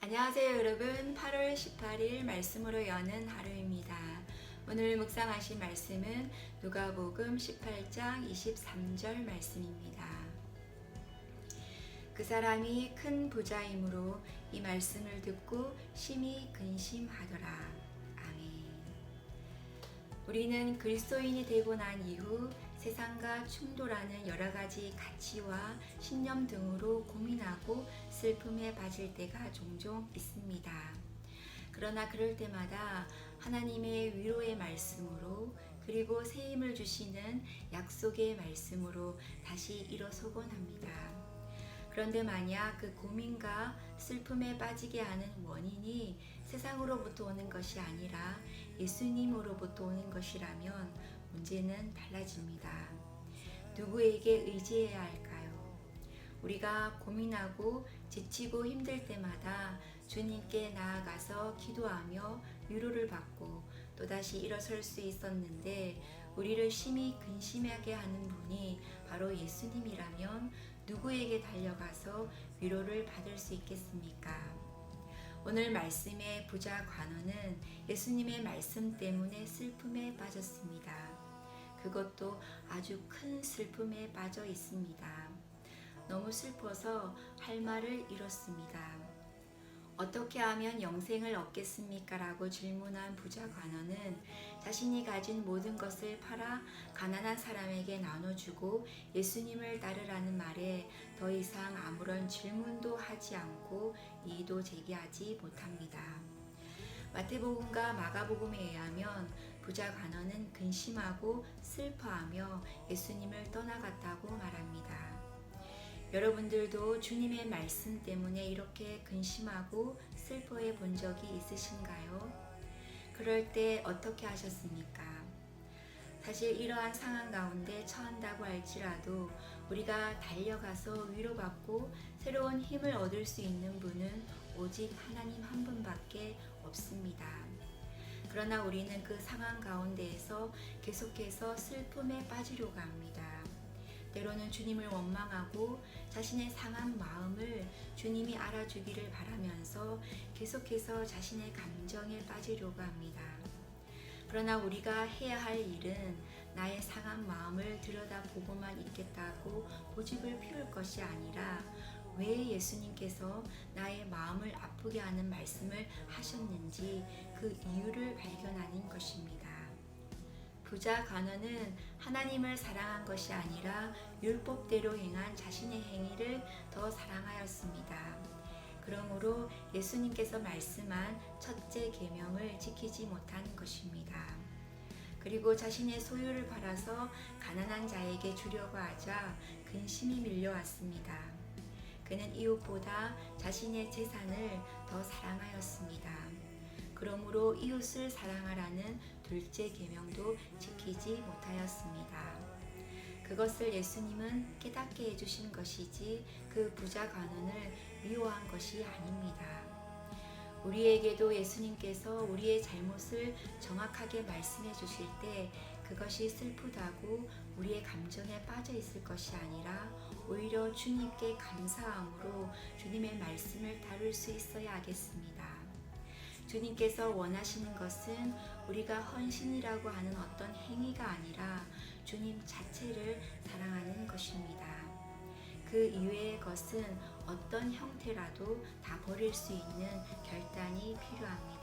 안녕하세요 여러분. 8월 18일 말씀으로 여는 하루입니다. 오늘 묵상하신 말씀은 누가복음 18장 23절 말씀입니다. 그 사람이 큰 부자이므로 이 말씀을 듣고 심히 근심하더라. 아멘. 우리는 그리스도인이 되고 난 이후 세상과 충돌하는 여러 가지 가치와 신념 등으로 고민하고 슬픔에 빠질 때가 종종 있습니다. 그러나 그럴 때마다 하나님의 위로의 말씀으로 그리고 새 힘을 주시는 약속의 말씀으로 다시 일어서곤 합니다. 그런데 만약 그 고민과 슬픔에 빠지게 하는 원인이 세상으로부터 오는 것이 아니라 예수님으로부터 오는 것이라면 문제는 달라집니다. 누구에게 의지해야 할까요? 우리가 고민하고 지치고 힘들 때마다 주님께 나아가서 기도하며 위로를 받고 또다시 일어설 수 있었는데 우리를 심히 근심하게 하는 분이 바로 예수님이라면 누구에게 달려가서 위로를 받을 수 있겠습니까? 오늘 말씀의 부자 관원은 예수님의 말씀 때문에 슬픔에 빠졌습니다. 그것도 아주 큰 슬픔에 빠져 있습니다. 너무 슬퍼서 할 말을 잃었습니다. 어떻게 하면 영생을 얻겠습니까? 라고 질문한 부자 관원은 자신이 가진 모든 것을 팔아 가난한 사람에게 나눠주고 예수님을 따르라는 말에 더 이상 아무런 질문도 하지 않고 이의도 제기하지 못합니다. 마태복음과 마가복음에 의하면 부자 관원은 근심하고 슬퍼하며 예수님을 떠나갔다고 말합니다. 여러분들도 주님의 말씀 때문에 이렇게 근심하고 슬퍼해 본 적이 있으신가요? 그럴 때 어떻게 하셨습니까? 사실 이러한 상황 가운데 처한다고 할지라도 우리가 달려가서 위로받고 새로운 힘을 얻을 수 있는 분은 오직 하나님 한 분밖에 없습니다. 그러나 우리는 그 상황 가운데에서 계속해서 슬픔에 빠지려고 합니다. 때로는 주님을 원망하고 자신의 상한 마음을 주님이 알아주기를 바라면서 계속해서 자신의 감정에 빠지려고 합니다. 그러나 우리가 해야 할 일은 나의 상한 마음을 들여다보고만 있겠다고 고집을 피울 것이 아니라 왜 예수님께서 나의 마음을 아프게 하는 말씀을 하셨는지 그 이유를 발견하는 것입니다. 부자 관원은 하나님을 사랑한 것이 아니라 율법대로 행한 자신의 행위를 더 사랑하였습니다. 그러므로 예수님께서 말씀한 첫째 계명을 지키지 못한 것입니다. 그리고 자신의 소유를 팔아서 가난한 자에게 주려고 하자 근심이 밀려왔습니다. 그는 이웃보다 자신의 재산을 더 사랑하였습니다. 그러므로 이웃을 사랑하라는 둘째 계명도 지키지 못하였습니다. 그것을 예수님은 깨닫게 해주신 것이지 그 부자 관원을 미워한 것이 아닙니다. 우리에게도 예수님께서 우리의 잘못을 정확하게 말씀해 주실 때 그것이 슬프다고 우리의 감정에 빠져 있을 것이 아니라 오히려 주님께 감사함으로 주님의 말씀을 다룰 수 있어야 하겠습니다. 주님께서 원하시는 것은 우리가 헌신이라고 하는 어떤 행위가 아니라 주님 자체를 사랑하는 것입니다. 그 이외의 것은 어떤 형태라도 다 버릴 수 있는 결단이 필요합니다.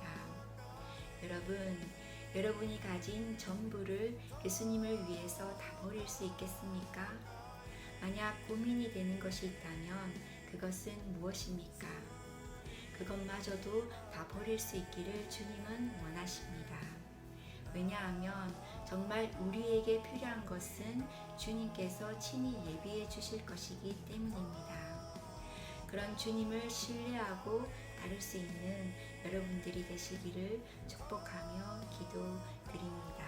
여러분이 가진 전부를 예수님을 위해서 다 버릴 수 있겠습니까? 만약 고민이 되는 것이 있다면 그것은 무엇입니까? 그것마저도 다 버릴 수 있기를 주님은 원하십니다. 왜냐하면 정말 우리에게 필요한 것은 주님께서 친히 예비해 주실 것이기 때문입니다. 그런 주님을 신뢰하고 따를 수 있는 여러분들이 되시기를 축복하며 기도드립니다.